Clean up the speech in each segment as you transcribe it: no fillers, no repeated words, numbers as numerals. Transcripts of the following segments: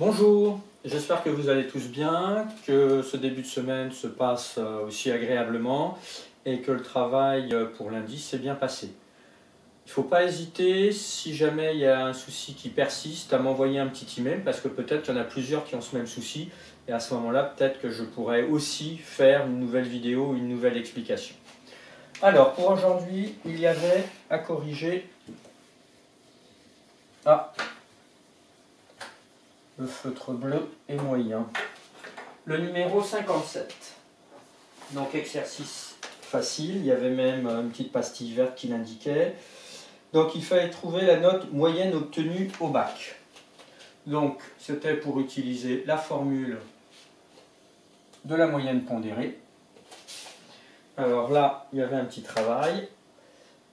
Bonjour, j'espère que vous allez tous bien, que ce début de semaine se passe aussi agréablement et que le travail pour lundi s'est bien passé. Il ne faut pas hésiter, si jamais il y a un souci qui persiste, à m'envoyer un petit email parce que peut-être qu'il y en a plusieurs qui ont ce même souci et à ce moment-là, peut-être que je pourrais aussi faire une nouvelle vidéo, une nouvelle explication. Alors, pour aujourd'hui, il y avait à corriger le feutre bleu et moyen. Le numéro 57. Donc exercice facile, il y avait même une petite pastille verte qui l'indiquait. Donc il fallait trouver la note moyenne obtenue au bac. Donc c'était pour utiliser la formule de la moyenne pondérée. Alors là, il y avait un petit travail.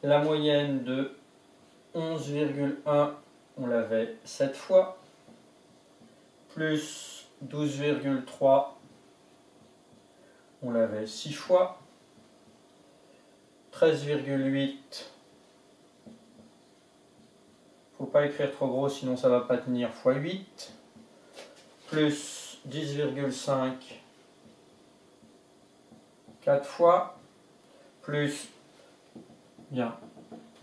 La moyenne de 11,1, on l'avait 7 fois. Plus 12,3, on l'avait 6 fois. 13,8, faut pas écrire trop gros sinon ça va pas tenir, fois 8. Plus 10,5, 4 fois. Plus, bien,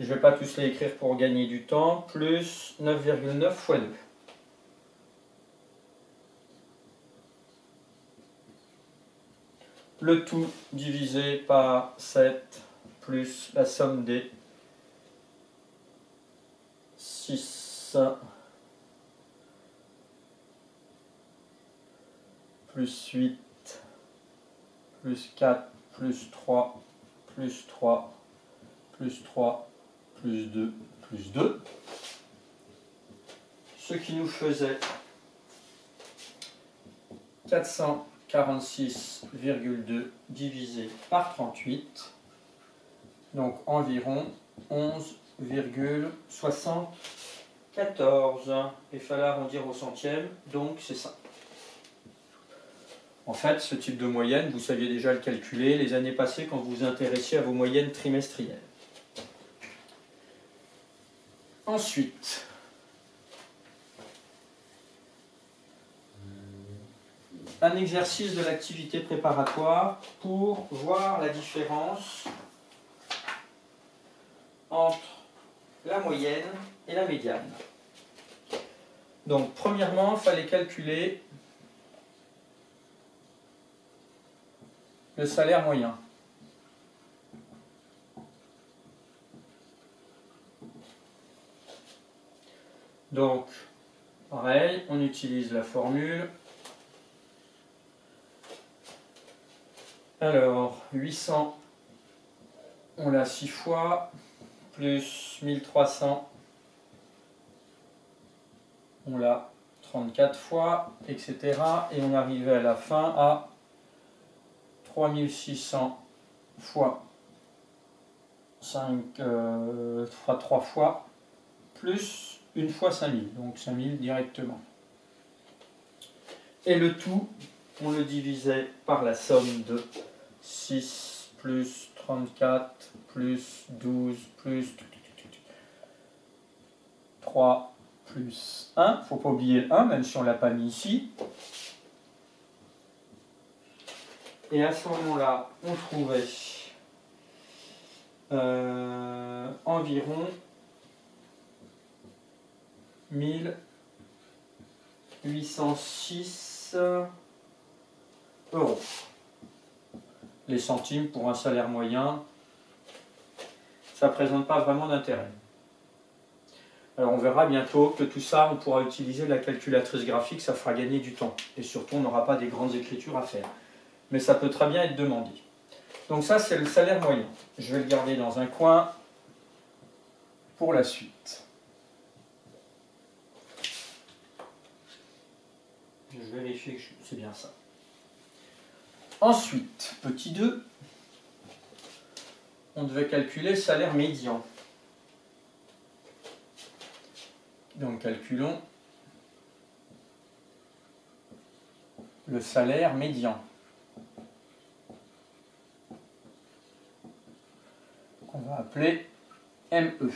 je vais pas tous les écrire pour gagner du temps, plus 9,9 fois 2. Le tout divisé par 7 plus la somme des 6 plus 8 plus 4 plus 3 plus 3 plus 3 plus 2 plus 2. Ce qui nous faisait 446,2 divisé par 38, donc environ 11,74. Il fallait arrondir au centième, donc c'est ça. En fait, ce type de moyenne, vous saviez déjà le calculer les années passées quand vous vous intéressiez à vos moyennes trimestrielles. Ensuite, un exercice de l'activité préparatoire pour voir la différence entre la moyenne et la médiane. Donc, premièrement, il fallait calculer le salaire moyen. Donc, pareil, on utilise la formule. Alors, 800, on l'a 6 fois, plus 1300, on l'a 34 fois, etc. Et on arrivait à la fin à 3600 fois 5, 3 fois, plus une fois 5000, donc 5000 directement. Et le tout, on le divisait par la somme de 6 plus 34 plus 12 plus 3 plus 1. Il ne faut pas oublier le 1, même si on ne l'a pas mis ici. Et à ce moment-là, on trouvait environ 1806 euros. Les centimes pour un salaire moyen, ça ne présente pas vraiment d'intérêt. Alors on verra bientôt que tout ça, on pourra utiliser la calculatrice graphique, ça fera gagner du temps. Et surtout, on n'aura pas des grandes écritures à faire. Mais ça peut très bien être demandé. Donc ça, c'est le salaire moyen. Je vais le garder dans un coin pour la suite. Je vérifie que c'est bien ça. Ensuite, petit 2, on devait calculer le salaire médian. Donc calculons le salaire médian. On va appeler ME.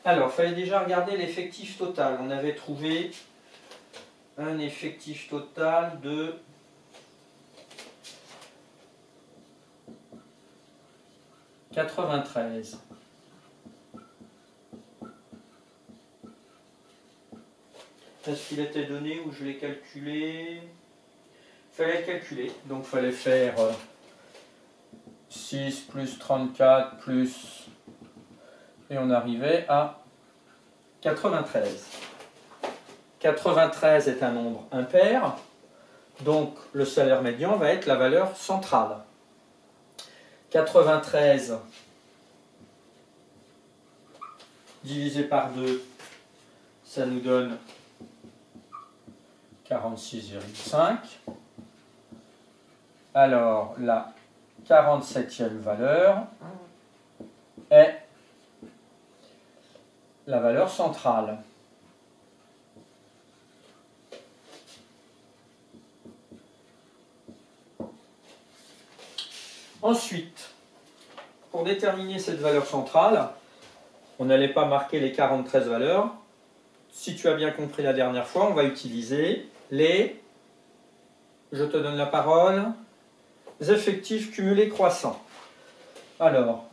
Alors, il fallait déjà regarder l'effectif total. On avait trouvé un effectif total de 93. Est-ce qu'il était donné ou je l'ai calculé? Il fallait le calculer, donc il fallait faire 6 plus 34 plus... Et on arrivait à 93. 93 est un nombre impair, donc le salaire médian va être la valeur centrale. 93 divisé par 2, ça nous donne 46,5. Alors la 47e valeur est la valeur centrale. Ensuite, pour déterminer cette valeur centrale, on n'allait pas marquer les 43 valeurs. Si tu as bien compris la dernière fois, on va utiliser les, je te donne la parole, effectifs cumulés croissants. Alors,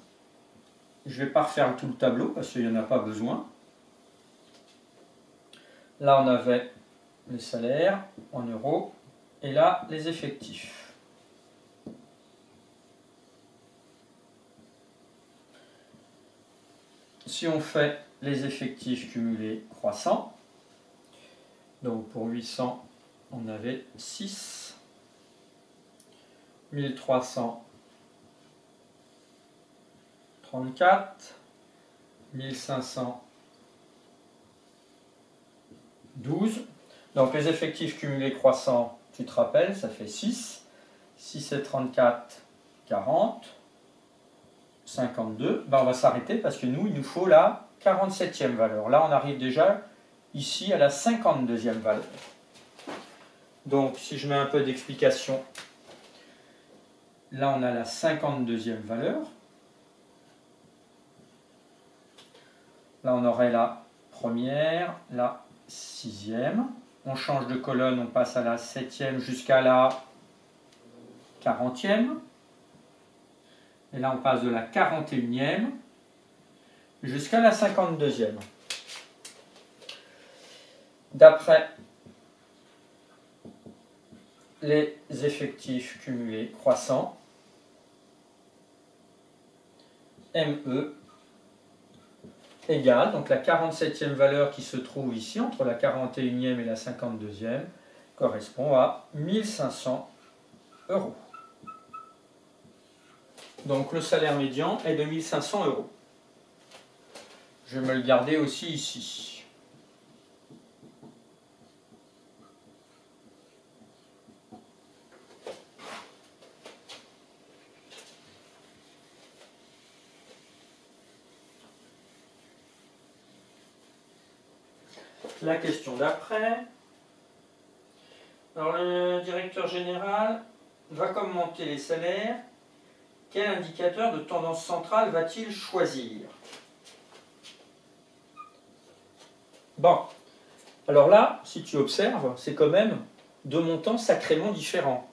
je ne vais pas refaire tout le tableau parce qu'il n'y en a pas besoin. Là, on avait les salaires en euros et là, les effectifs. Si on fait les effectifs cumulés croissants, donc pour 800, on avait 6, 1334, 1512. Donc les effectifs cumulés croissants, tu te rappelles, ça fait 6. 6 et 34, 40. 52, ben on va s'arrêter parce que nous, il nous faut la 47e valeur. Là, on arrive déjà ici à la 52e valeur. Donc, si je mets un peu d'explication, là, on a la 52e valeur. Là, on aurait la première, la 6e. On change de colonne, on passe à la 7e jusqu'à la 40e. Et là, on passe de la 41e jusqu'à la 52e. D'après les effectifs cumulés croissants, ME égale, donc la 47e valeur qui se trouve ici, entre la 41e et la 52e, correspond à 1500 €. Donc le salaire médian est de 1500 €. Je vais me le garder aussi ici. La question d'après. Alors le directeur général va commenter les salaires. Quel indicateur de tendance centrale va-t-il choisir? Bon, alors là, si tu observes, c'est quand même deux montants sacrément différents.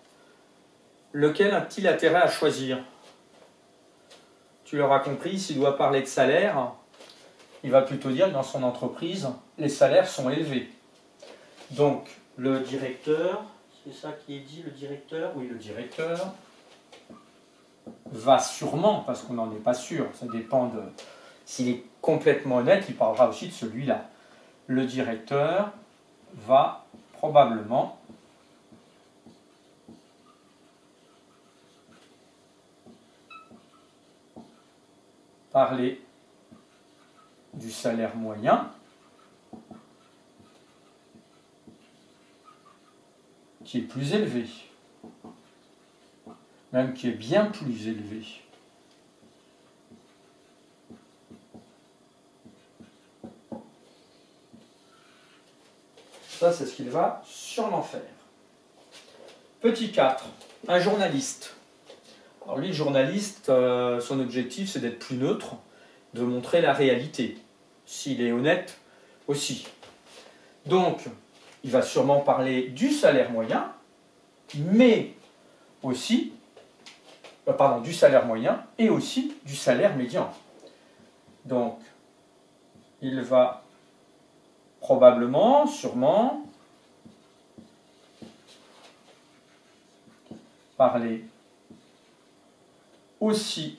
Lequel a-t-il intérêt à choisir? Tu l'auras compris, s'il doit parler de salaire, il va plutôt dire que dans son entreprise, les salaires sont élevés. Donc, le directeur, c'est ça qui est dit, le directeur? Oui, le directeur va sûrement, parce qu'on n'en est pas sûr, ça dépend de... S'il est complètement honnête, il parlera aussi de celui-là. Le directeur va probablement parler du salaire moyen qui est plus élevé, même qui est bien plus élevé. Ça, c'est ce qu'il va sûrement faire. Petit 4, un journaliste. Alors lui, le journaliste, son objectif, c'est d'être plus neutre, de montrer la réalité. S'il est honnête, aussi. Donc, il va sûrement parler du salaire moyen, mais aussi, du salaire moyen et aussi du salaire médian. Donc, il va probablement, sûrement, parler aussi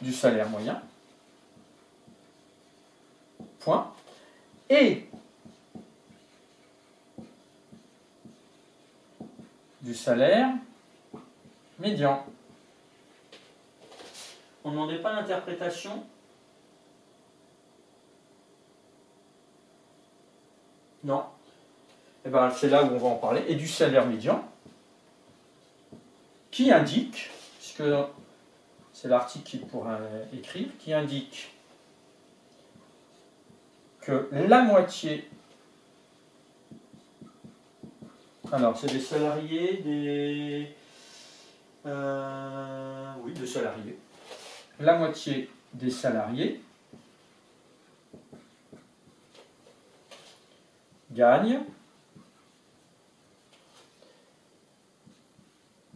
du salaire moyen, point, et du salaire médian. On n'en est pas l'interprétation? Non. Eh bien, c'est là où on va en parler. Et du salaire médian, qui indique, puisque c'est l'article qu'il pourra écrire, qui indique que la moitié, alors c'est des salariés, oui, des salariés, la moitié des salariés gagne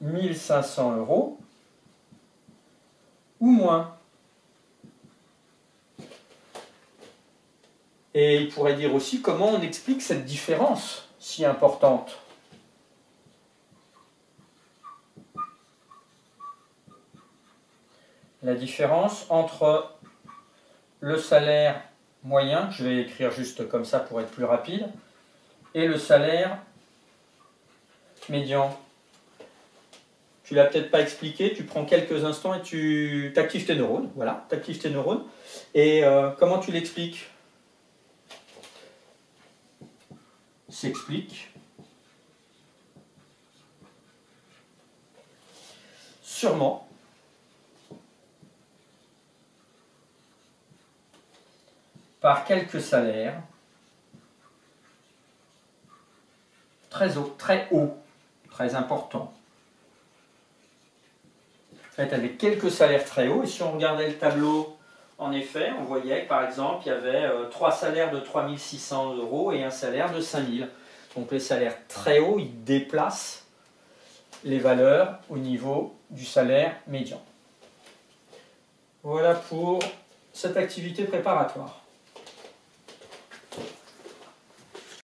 1 500 € ou moins. Et il pourrait dire aussi comment on explique cette différence si importante. La différence entre le salaire moyen, je vais écrire juste comme ça pour être plus rapide, et le salaire médian. Tu l'as peut-être pas expliqué, tu prends quelques instants et tu actives tes neurones. Voilà, tu actives tes neurones. Et comment tu l'expliques? S'explique sûrement par quelques salaires très hauts, très importants. En fait, avec quelques salaires très hauts, et si on regardait le tableau, en effet, on voyait que par exemple, il y avait 3 salaires de 3 600 € et un salaire de 5 000. Donc les salaires très hauts, ils déplacent les valeurs au niveau du salaire médian. Voilà pour cette activité préparatoire.